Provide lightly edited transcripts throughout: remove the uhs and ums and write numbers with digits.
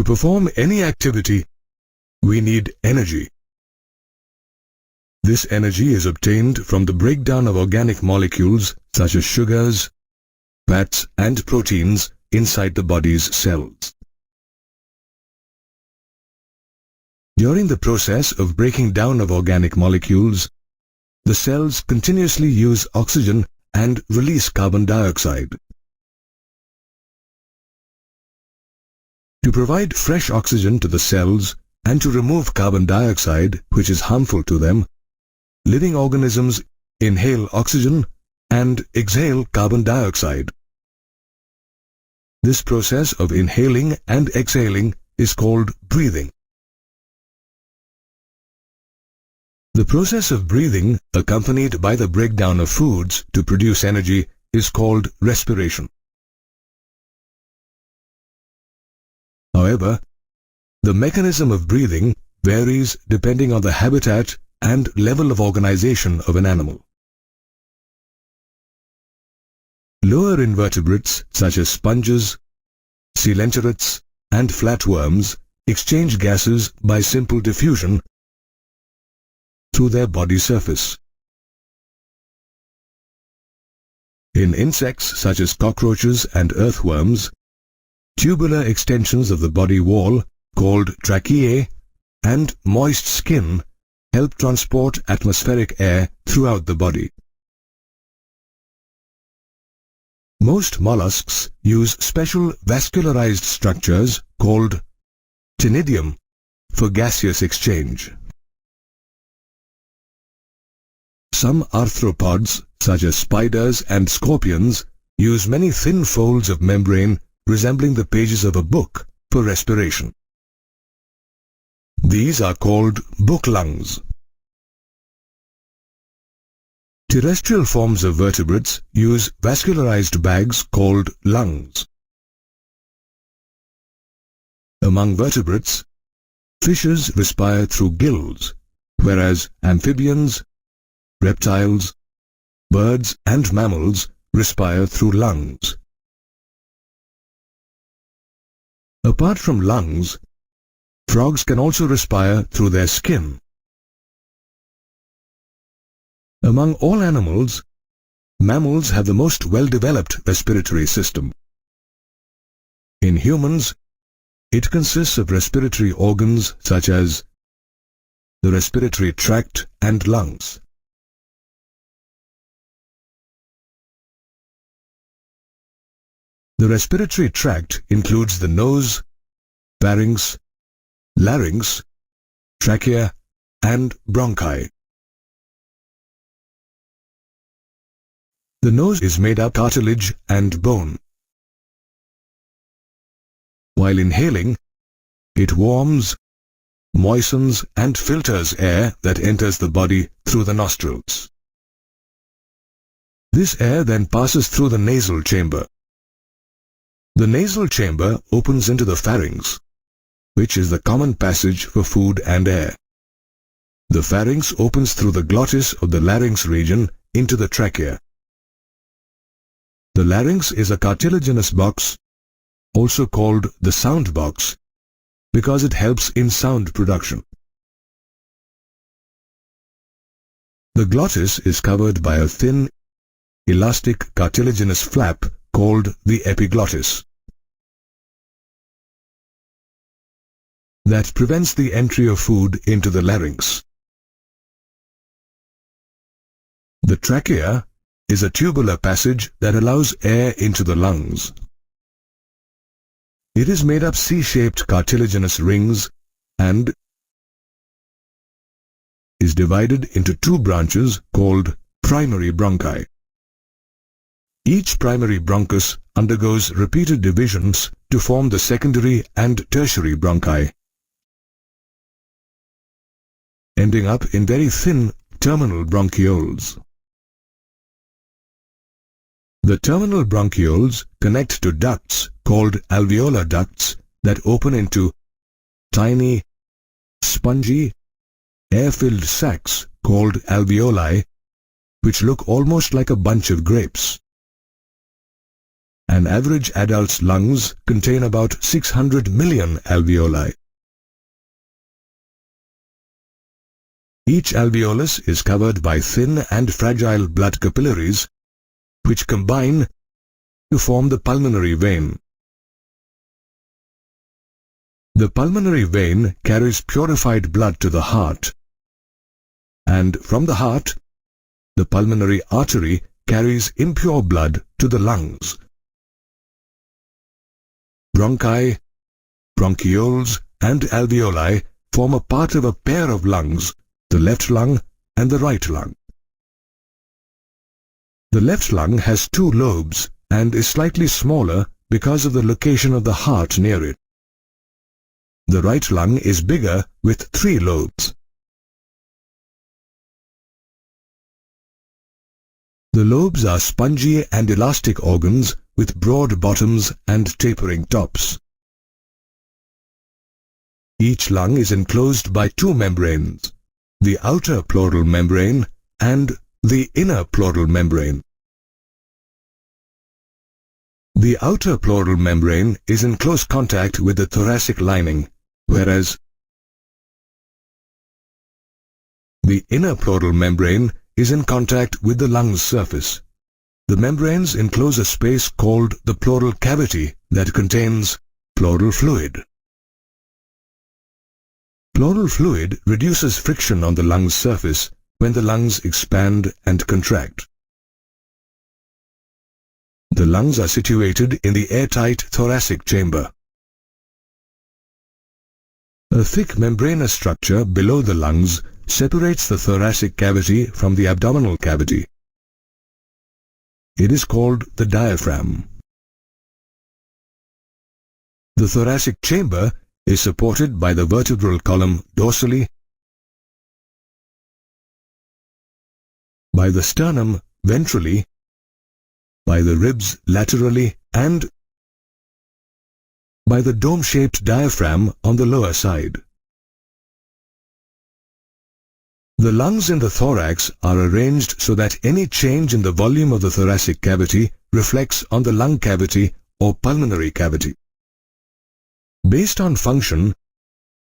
To perform any activity, we need energy. This energy is obtained from the breakdown of organic molecules such as sugars, fats and proteins inside the body's cells. During the process of breaking down of organic molecules, the cells continuously use oxygen and release carbon dioxide. To provide fresh oxygen to the cells and to remove carbon dioxide, which is harmful to them, living organisms inhale oxygen and exhale carbon dioxide. This process of inhaling and exhaling is called breathing. The process of breathing, accompanied by the breakdown of foods to produce energy, is called respiration. However, the mechanism of breathing varies depending on the habitat and level of organization of an animal. Lower invertebrates such as sponges, coelenterids, and flatworms exchange gases by simple diffusion through their body surface. In insects such as cockroaches and earthworms, tubular extensions of the body wall, called tracheae, and moist skin help transport atmospheric air throughout the body. Most mollusks use special vascularized structures called ctenidium for gaseous exchange. Some arthropods, such as spiders and scorpions, use many thin folds of membrane resembling the pages of a book for respiration. These are called book lungs. Terrestrial forms of vertebrates use vascularized bags called lungs. Among vertebrates, fishes respire through gills, whereas amphibians, reptiles, birds and mammals respire through lungs. Apart from lungs, frogs can also respire through their skin. Among all animals, mammals have the most well-developed respiratory system. In humans, it consists of respiratory organs such as the respiratory tract and lungs. The respiratory tract includes the nose, pharynx, larynx, trachea, and bronchi. The nose is made up of cartilage and bone. While inhaling, it warms, moistens, and filters air that enters the body through the nostrils. This air then passes through the nasal chamber. The nasal chamber opens into the pharynx, which is the common passage for food and air. The pharynx opens through the glottis of the larynx region into the trachea. The larynx is a cartilaginous box, also called the sound box, because it helps in sound production. The glottis is covered by a thin, elastic cartilaginous flap called the epiglottis that prevents the entry of food into the larynx. The trachea is a tubular passage that allows air into the lungs. It is made up C-shaped cartilaginous rings and is divided into two branches called primary bronchi. Each primary bronchus undergoes repeated divisions to form the secondary and tertiary bronchi, ending up in very thin terminal bronchioles. The terminal bronchioles connect to ducts called alveolar ducts that open into tiny, spongy, air-filled sacs called alveoli, which look almost like a bunch of grapes. An average adult's lungs contain about 600 million alveoli. Each alveolus is covered by thin and fragile blood capillaries, which combine to form the pulmonary vein. The pulmonary vein carries purified blood to the heart, and from the heart, the pulmonary artery carries impure blood to the lungs. Bronchi, bronchioles, and alveoli form a part of a pair of lungs, the left lung and the right lung. The left lung has two lobes and is slightly smaller because of the location of the heart near it. The right lung is bigger with 3 lobes. The lobes are spongy and elastic organs with broad bottoms and tapering tops. Each lung is enclosed by 2 membranes, the outer pleural membrane and the inner pleural membrane. The outer pleural membrane is in close contact with the thoracic lining, whereas the inner pleural membrane is in contact with the lung's surface. The membranes enclose a space called the pleural cavity that contains pleural fluid. Pleural fluid reduces friction on the lung's surface when the lungs expand and contract. The lungs are situated in the airtight thoracic chamber. A thick membranous structure below the lungs separates the thoracic cavity from the abdominal cavity. It is called the diaphragm. The thoracic chamber is supported by the vertebral column dorsally, by the sternum ventrally, by the ribs laterally, and by the dome-shaped diaphragm on the lower side. The lungs in the thorax are arranged so that any change in the volume of the thoracic cavity reflects on the lung cavity or pulmonary cavity. Based on function,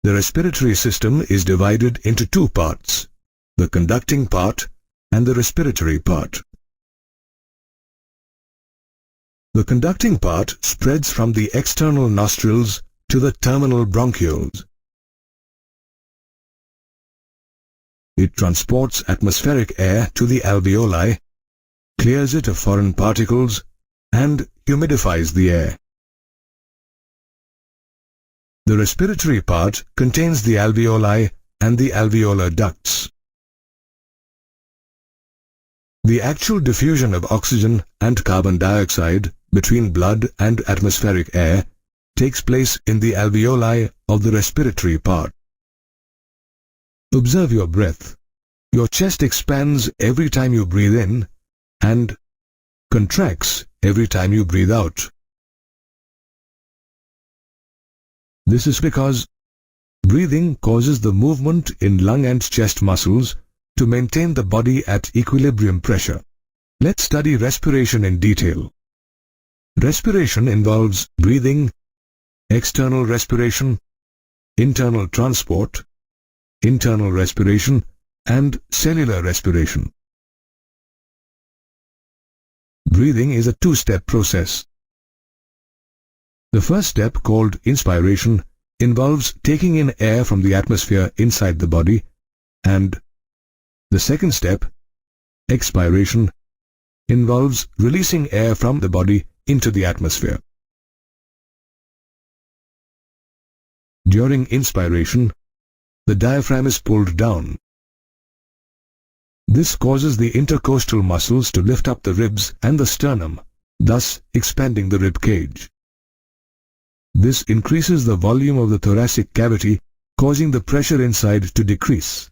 the respiratory system is divided into 2 parts, the conducting part and the respiratory part. The conducting part spreads from the external nostrils to the terminal bronchioles. It transports atmospheric air to the alveoli, clears it of foreign particles, and humidifies the air. The respiratory part contains the alveoli and the alveolar ducts. The actual diffusion of oxygen and carbon dioxide between blood and atmospheric air takes place in the alveoli of the respiratory part. Observe your breath. Your chest expands every time you breathe in and contracts every time you breathe out. This is because breathing causes the movement in lung and chest muscles to maintain the body at equilibrium pressure. Let's study respiration in detail. Respiration involves breathing, external respiration, internal transport, internal respiration, and cellular respiration. Breathing is a 2-step process. The first step, called inspiration, involves taking in air from the atmosphere inside the body, and the second step, expiration, involves releasing air from the body into the atmosphere. During inspiration, the diaphragm is pulled down. This causes the intercostal muscles to lift up the ribs and the sternum, thus expanding the rib cage. This increases the volume of the thoracic cavity, causing the pressure inside to decrease.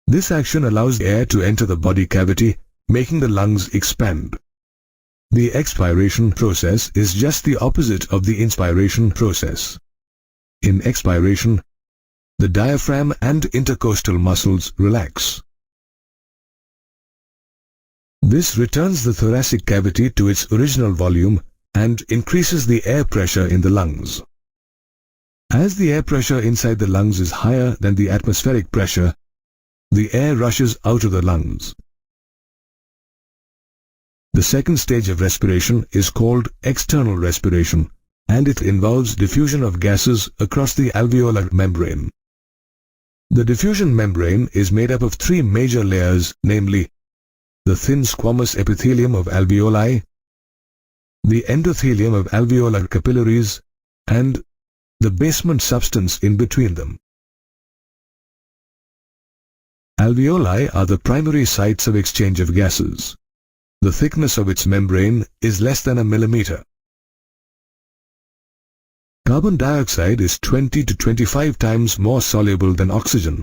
This action allows air to enter the body cavity, making the lungs expand. The expiration process is just the opposite of the inspiration process. In expiration, the diaphragm and intercostal muscles relax. This returns the thoracic cavity to its original volume and increases the air pressure in the lungs. As the air pressure inside the lungs is higher than the atmospheric pressure, the air rushes out of the lungs. The second stage of respiration is called external respiration, and it involves diffusion of gases across the alveolar membrane. The diffusion membrane is made up of three major layers, namely the thin squamous epithelium of alveoli, the endothelium of alveolar capillaries, and the basement substance in between them. Alveoli are the primary sites of exchange of gases. The thickness of its membrane is less than a millimeter. Carbon dioxide is 20 to 25 times more soluble than oxygen.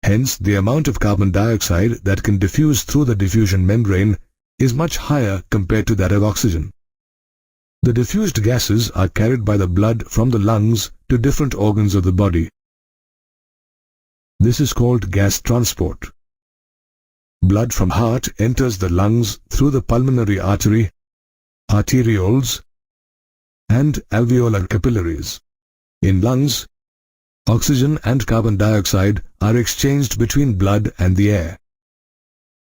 Hence, the amount of carbon dioxide that can diffuse through the diffusion membrane is much higher compared to that of oxygen. The diffused gases are carried by the blood from the lungs to different organs of the body. This is called gas transport. Blood from heart enters the lungs through the pulmonary artery, arterioles, and alveolar capillaries. In lungs, oxygen and carbon dioxide are exchanged between blood and the air.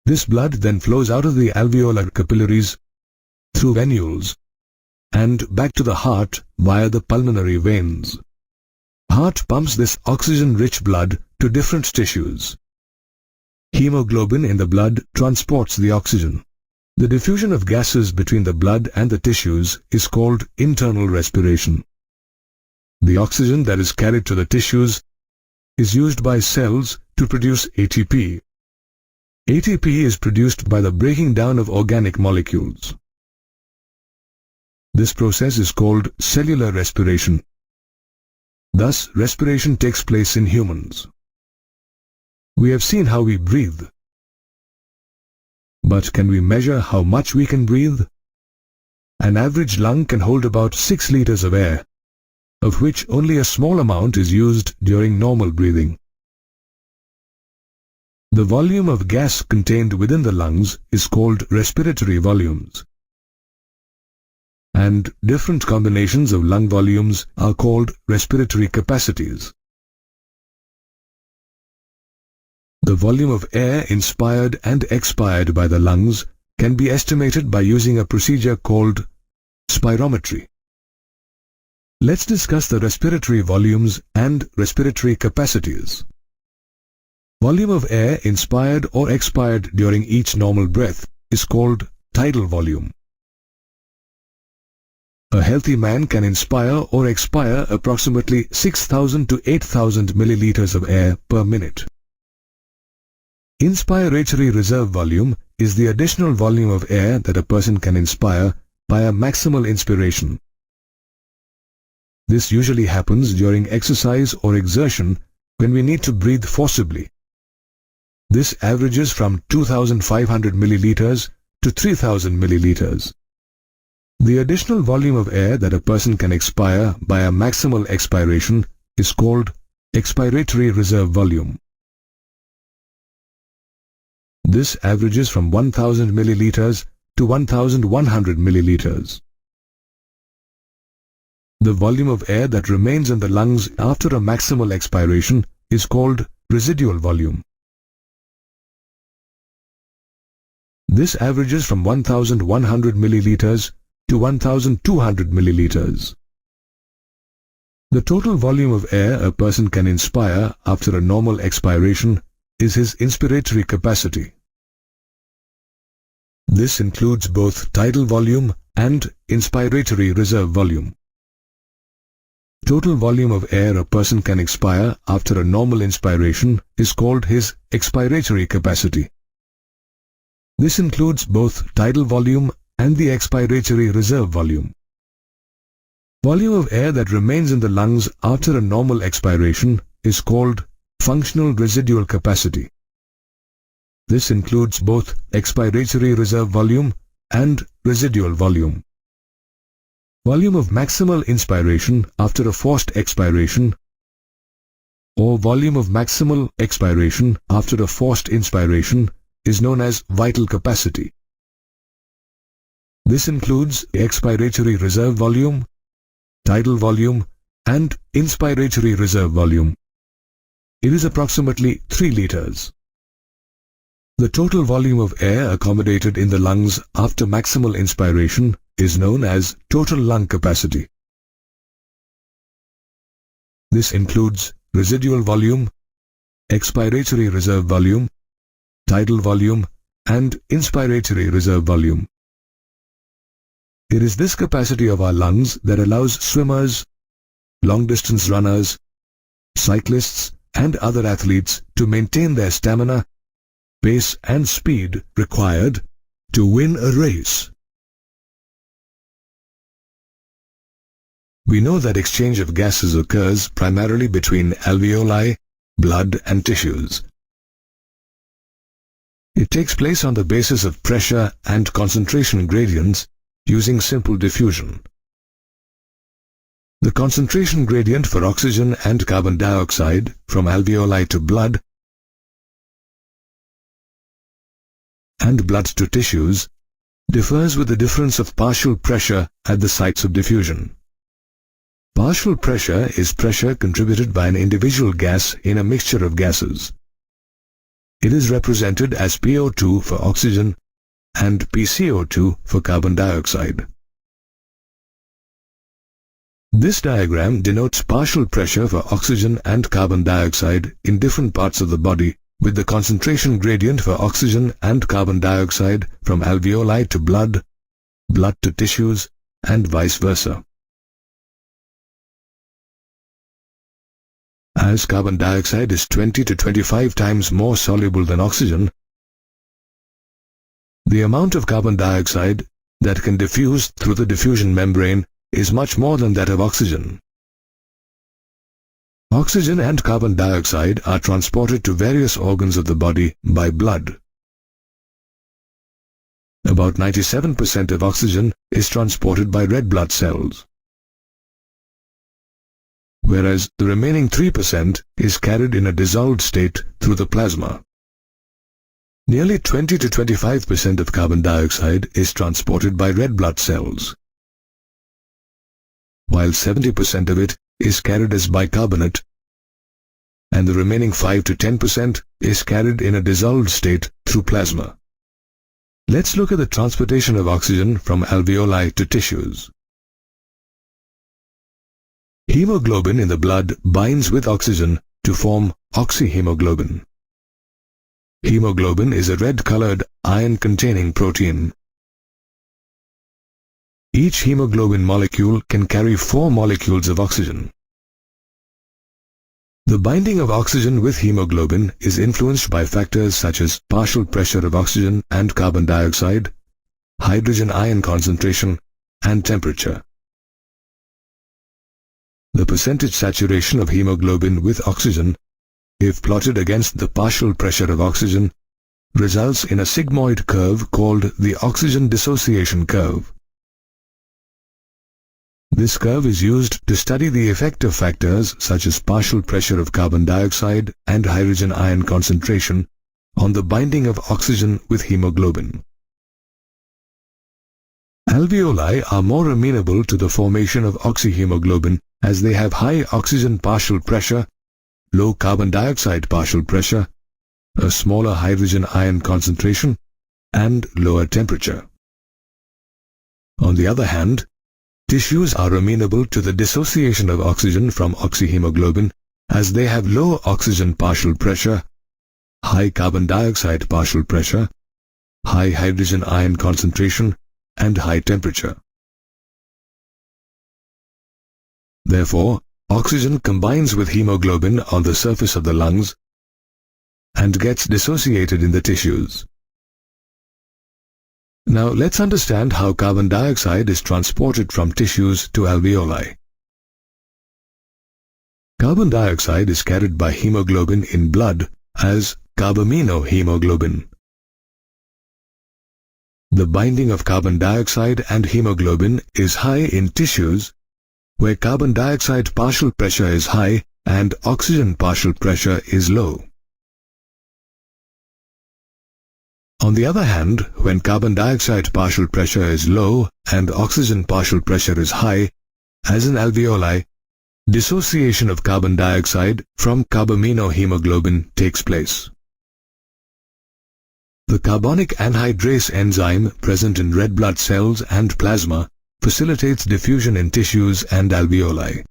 This blood then flows out of the alveolar capillaries through venules and back to the heart via the pulmonary veins. Heart pumps this oxygen-rich blood to different tissues. Hemoglobin in the blood transports the oxygen. The diffusion of gases between the blood and the tissues is called internal respiration. The oxygen that is carried to the tissues is used by cells to produce ATP. ATP is produced by the breaking down of organic molecules. This process is called cellular respiration. Thus, respiration takes place in humans. We have seen how we breathe. But can we measure how much we can breathe? An average lung can hold about 6 liters of air, of which only a small amount is used during normal breathing. The volume of gas contained within the lungs is called respiratory volumes, and different combinations of lung volumes are called respiratory capacities. The volume of air inspired and expired by the lungs can be estimated by using a procedure called spirometry. Let's discuss the respiratory volumes and respiratory capacities. Volume of air inspired or expired during each normal breath is called tidal volume. A healthy man can inspire or expire approximately 6,000 to 8,000 milliliters of air per minute. Inspiratory reserve volume is the additional volume of air that a person can inspire by a maximal inspiration. This usually happens during exercise or exertion when we need to breathe forcibly. This averages from 2,500 milliliters to 3,000 milliliters. The additional volume of air that a person can expire by a maximal expiration is called expiratory reserve volume. This averages from 1,000 milliliters to 1,100 milliliters. The volume of air that remains in the lungs after a maximal expiration is called residual volume. This averages from 1,100 milliliters to 1,200 milliliters. The total volume of air a person can inspire after a normal expiration is his inspiratory capacity. This includes both tidal volume and inspiratory reserve volume. Total volume of air a person can expire after a normal inspiration is called his expiratory capacity. This includes both tidal volume and the expiratory reserve volume. Volume of air that remains in the lungs after a normal expiration is called functional residual capacity. This includes both expiratory reserve volume and residual volume. Volume of maximal inspiration after a forced expiration, or volume of maximal expiration after a forced inspiration, is known as vital capacity. This includes expiratory reserve volume, tidal volume, and inspiratory reserve volume. It is approximately 3 liters. The total volume of air accommodated in the lungs after maximal inspiration is known as total lung capacity. This includes residual volume, expiratory reserve volume, tidal volume, and inspiratory reserve volume. It is this capacity of our lungs that allows swimmers, long-distance runners, cyclists, and other athletes to maintain their stamina, pace, and speed required to win a race. We know that exchange of gases occurs primarily between alveoli, blood, and tissues. It takes place on the basis of pressure and concentration gradients using simple diffusion. The concentration gradient for oxygen and carbon dioxide from alveoli to blood and blood to tissues differs with the difference of partial pressure at the sites of diffusion. Partial pressure is pressure contributed by an individual gas in a mixture of gases. It is represented as PO2 for oxygen and PCO2 for carbon dioxide. This diagram denotes partial pressure for oxygen and carbon dioxide in different parts of the body, with the concentration gradient for oxygen and carbon dioxide from alveoli to blood, blood to tissues, and vice versa. As carbon dioxide is 20 to 25 times more soluble than oxygen, the amount of carbon dioxide that can diffuse through the diffusion membrane is much more than that of oxygen. Oxygen and carbon dioxide are transported to various organs of the body by blood. About 97% of oxygen is transported by red blood cells, whereas the remaining 3% is carried in a dissolved state through the plasma. Nearly 20 to 25% of carbon dioxide is transported by red blood cells, while 70% of it is carried as bicarbonate, and the remaining 5 to 10% is carried in a dissolved state through plasma. Let's look at the transportation of oxygen from alveoli to tissues. Hemoglobin in the blood binds with oxygen to form oxyhemoglobin. Hemoglobin is a red-colored, iron-containing protein. Each hemoglobin molecule can carry 4 molecules of oxygen. The binding of oxygen with hemoglobin is influenced by factors such as partial pressure of oxygen and carbon dioxide, hydrogen ion concentration, and temperature. The percentage saturation of hemoglobin with oxygen, if plotted against the partial pressure of oxygen, results in a sigmoid curve called the oxygen dissociation curve. This curve is used to study the effect of factors such as partial pressure of carbon dioxide and hydrogen ion concentration on the binding of oxygen with hemoglobin. Alveoli are more amenable to the formation of oxyhemoglobin as they have high oxygen partial pressure, low carbon dioxide partial pressure, a smaller hydrogen ion concentration, and lower temperature. On the other hand, tissues are amenable to the dissociation of oxygen from oxyhemoglobin as they have low oxygen partial pressure, high carbon dioxide partial pressure, high hydrogen ion concentration, and high temperature. Therefore, oxygen combines with hemoglobin on the surface of the lungs and gets dissociated in the tissues. Now let's understand how carbon dioxide is transported from tissues to alveoli. Carbon dioxide is carried by hemoglobin in blood as carbaminohemoglobin. The binding of carbon dioxide and hemoglobin is high in tissues where carbon dioxide partial pressure is high and oxygen partial pressure is low. On the other hand, when carbon dioxide partial pressure is low and oxygen partial pressure is high, as in alveoli, dissociation of carbon dioxide from carbaminohemoglobin takes place. The carbonic anhydrase enzyme present in red blood cells and plasma facilitates diffusion in tissues and alveoli.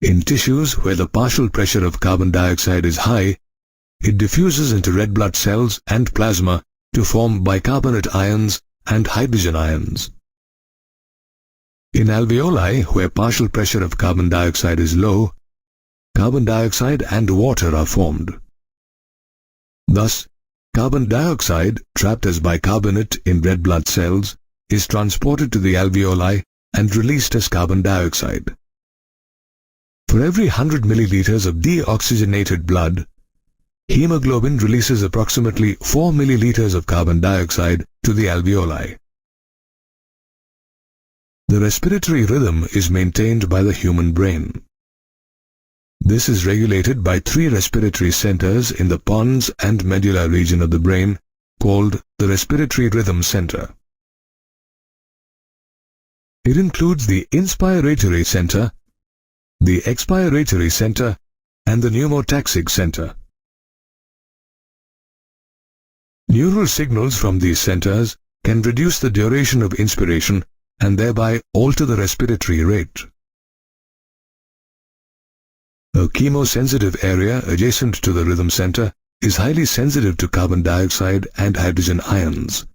In tissues where the partial pressure of carbon dioxide is high, it diffuses into red blood cells and plasma to form bicarbonate ions and hydrogen ions. In alveoli, where partial pressure of carbon dioxide is low, carbon dioxide and water are formed. Thus, carbon dioxide, trapped as bicarbonate in red blood cells, is transported to the alveoli and released as carbon dioxide. For every 100 milliliters of deoxygenated blood, hemoglobin releases approximately 4 milliliters of carbon dioxide to the alveoli. The respiratory rhythm is maintained by the human brain. This is regulated by 3 respiratory centers in the pons and medulla region of the brain, called the respiratory rhythm center. It includes the inspiratory center, the expiratory center, and the pneumotaxic center. Neural signals from these centers can reduce the duration of inspiration and thereby alter the respiratory rate. A chemosensitive area adjacent to the rhythm center is highly sensitive to carbon dioxide and hydrogen ions.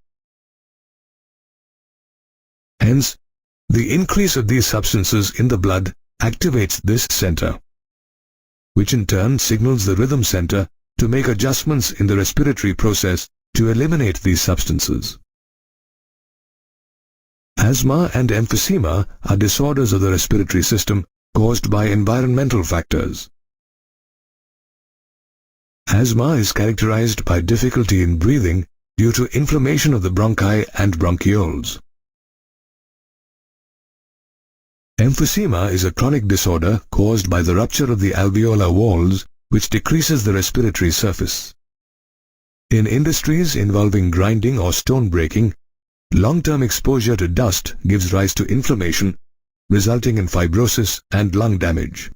Hence, the increase of these substances in the blood activates this center, which in turn signals the rhythm center to make adjustments in the respiratory process to eliminate these substances. Asthma and emphysema are disorders of the respiratory system caused by environmental factors. Asthma is characterized by difficulty in breathing due to inflammation of the bronchi and bronchioles. Emphysema is a chronic disorder caused by the rupture of the alveolar walls, which decreases the respiratory surface. In industries involving grinding or stone breaking, long-term exposure to dust gives rise to inflammation, resulting in fibrosis and lung damage.